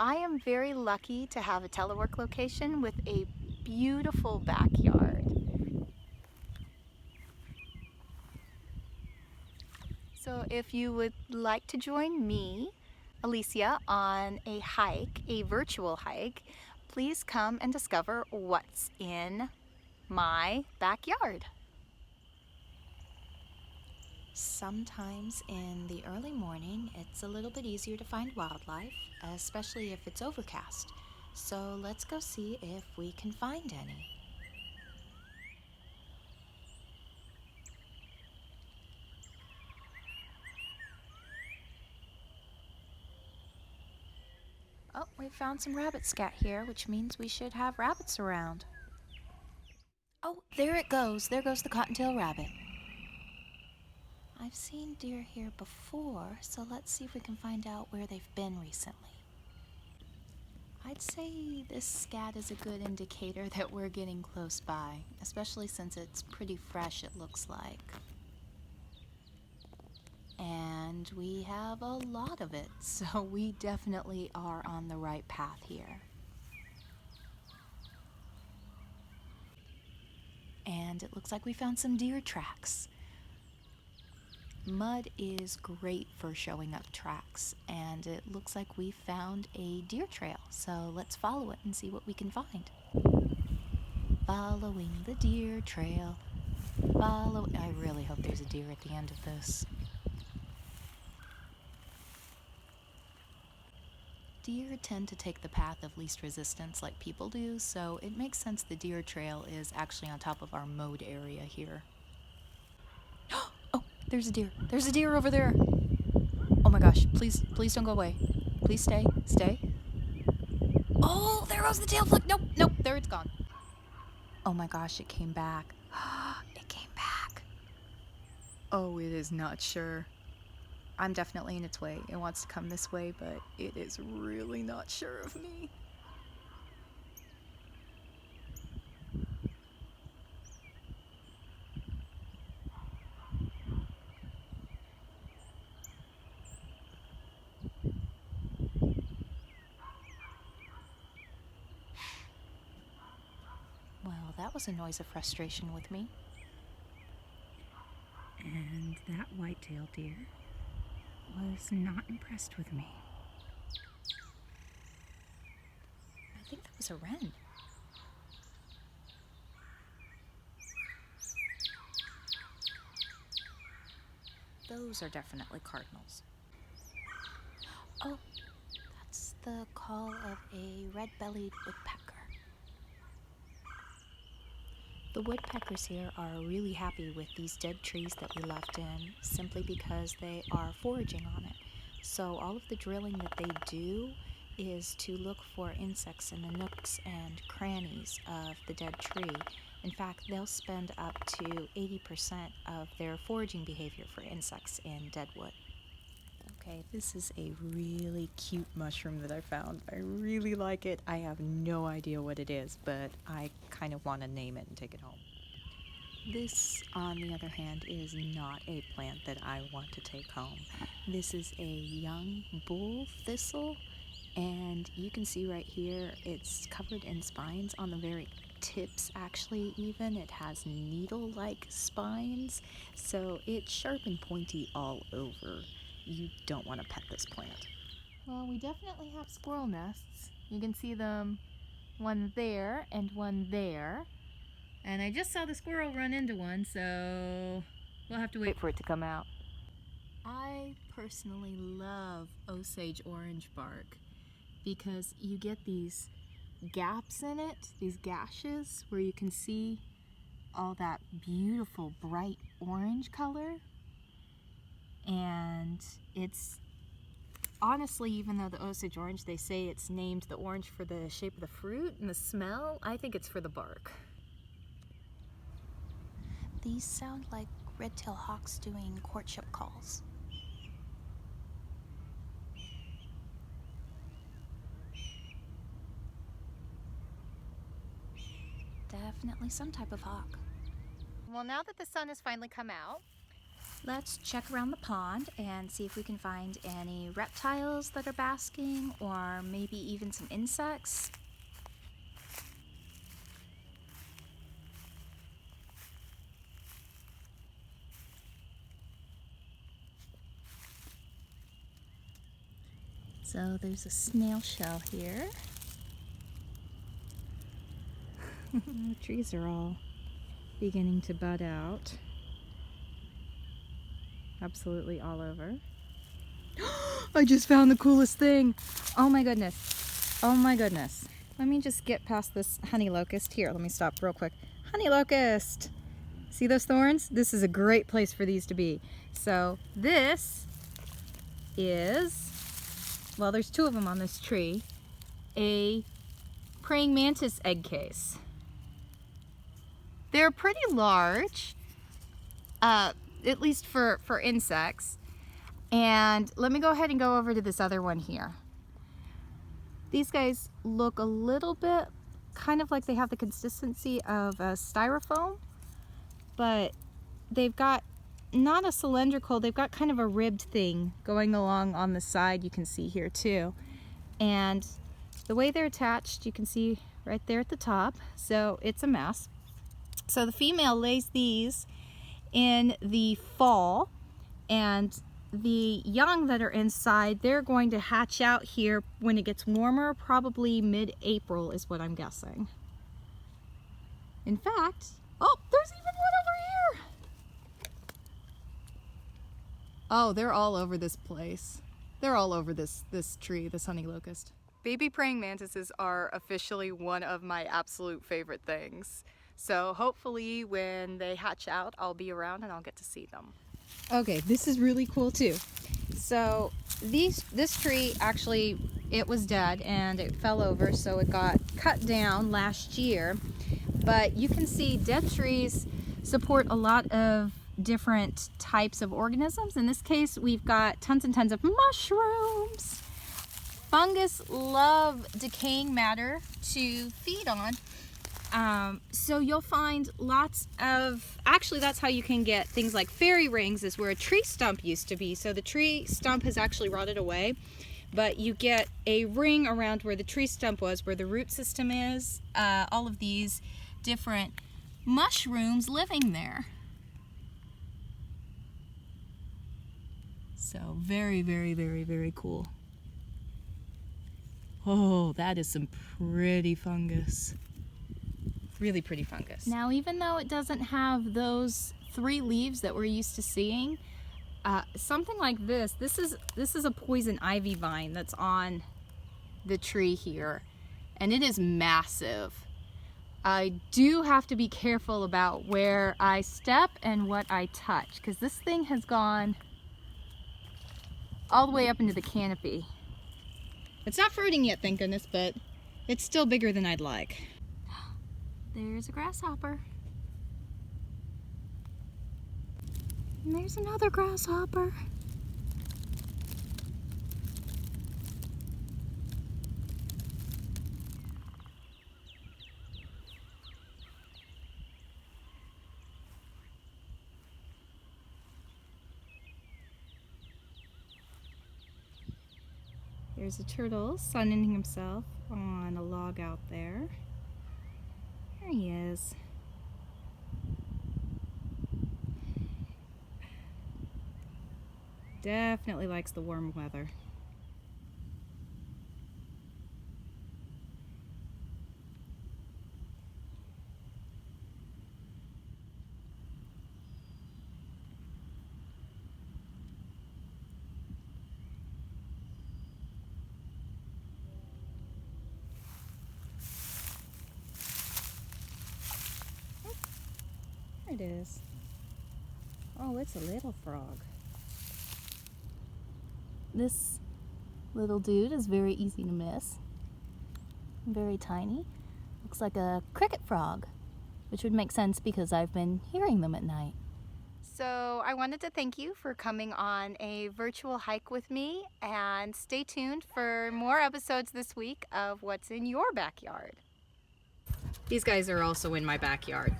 I am very lucky to have a telework location with a beautiful backyard. So if you would like to join me, Alicia, on a hike, a virtual hike, please come and discover what's in my backyard. Sometimes in the early morning, it's a little bit easier to find wildlife, especially if it's overcast. So let's go see if we can find any. Oh, we found some rabbit scat here, which means we should have rabbits around. Oh, there it goes. There goes the cottontail rabbit. I've seen deer here before, so let's see if we can find out where they've been recently. I'd say this scat is a good indicator that we're getting close by, especially since it's pretty fresh, it looks like. And we have a lot of it, so we definitely are on the right path here. And it looks like we found some deer tracks. Mud is great for showing up tracks, and it looks like we found a deer trail, so let's follow it and see what we can find. Following the deer trail, I really hope there's a deer at the end of this. Deer tend to take the path of least resistance like people do, so it makes sense the deer trail is actually on top of our mowed area here. Oh, there's a deer. There's a deer over there. Oh my gosh, please don't go away. Please stay. Oh, there goes the tail flick. Nope, there it's gone. Oh my gosh, it came back. It came back. Oh, it is not sure. I'm definitely in its way. It wants to come this way, but it is really not sure of me. Well, that was a noise of frustration with me. And that white-tailed deer was not impressed with me. I think that was a wren. Those are definitely cardinals. Oh, that's the call of a red-bellied woodpecker. The woodpeckers here are really happy with these dead trees that we left in, simply because they are foraging on it. So all of the drilling that they do is to look for insects in the nooks and crannies of the dead tree. In fact, they'll spend up to 80% of their foraging behavior for insects in dead wood. Okay, this is a really cute mushroom that I found. I really like it. I have no idea what it is, but I kind of want to name it and take it home. This, on the other hand, is not a plant that I want to take home. This is a young bull thistle, and you can see right here it's covered in spines on the very tips, actually. Even it has needle-like spines, so it's sharp and pointy all over. You don't want to pet this plant. Well, we definitely have squirrel nests. You can see them, one there and one there. And I just saw the squirrel run into one, so we'll have to wait for it to come out. I personally love Osage orange bark because you get these gaps in it, these gashes, where you can see all that beautiful bright orange color. And it's honestly, even though the Osage orange, they say it's named the orange for the shape of the fruit and the smell, I think it's for the bark. These sound like red-tailed hawks doing courtship calls. Definitely some type of hawk. Well, now that the sun has finally come out, Let's check around the pond and see if we can find any reptiles that are basking, or maybe even some insects. So there's a snail shell here. The trees are all beginning to bud out. Absolutely all over. I just found the coolest thing. Oh my goodness. Oh my goodness. Let me just get past this honey locust. Here, let me stop real quick. Honey locust. See those thorns? This is a great place for these to be. So this is, well, there's two of them on this tree, a praying mantis egg case. They're pretty large, at least for insects. And let me go ahead and go over to this other one here. These guys look a little bit kind of like they have the consistency of a styrofoam, but they've got not a cylindrical, they've got kind of a ribbed thing going along on the side, you can see here too. And the way they're attached, you can see right there at the top, so it's a mess. So the female lays these in the fall, and the young that are inside, they're going to hatch out here when it gets warmer, probably mid-April is what I'm guessing. In fact, oh, there's even one over here. Oh, they're all over this place. They're all over this tree, this honey locust. Baby praying mantises are officially one of my absolute favorite things. So hopefully when they hatch out, I'll be around and I'll get to see them. Okay, this is really cool too. So this tree actually, it was dead and it fell over, so it got cut down last year. But you can see dead trees support a lot of different types of organisms. In this case, we've got tons and tons of mushrooms. Fungus love decaying matter to feed on. So you'll find lots of, actually that's how you can get things like fairy rings, is where a tree stump used to be. So the tree stump has actually rotted away, but you get a ring around where the tree stump was, where the root system is, all of these different mushrooms living there. So very, very, very, very cool. Oh, that is some pretty fungus. Really pretty fungus. Now, even though it doesn't have those 3 leaves that we're used to seeing, something like this is a poison ivy vine that's on the tree here, and it is massive. I do have to be careful about where I step and what I touch, because this thing has gone all the way up into the canopy. It's not fruiting yet, thank goodness, but it's still bigger than I'd like. There's a grasshopper. And there's another grasshopper. There's a turtle sunning himself on a log out there. There he is. Definitely likes the warm weather. There it is. Oh, it's a little frog. This little dude is very easy to miss. Very tiny. Looks like a cricket frog, which would make sense because I've been hearing them at night. So I wanted to thank you for coming on a virtual hike with me, and stay tuned for more episodes this week of What's in Your Backyard. These guys are also in my backyard.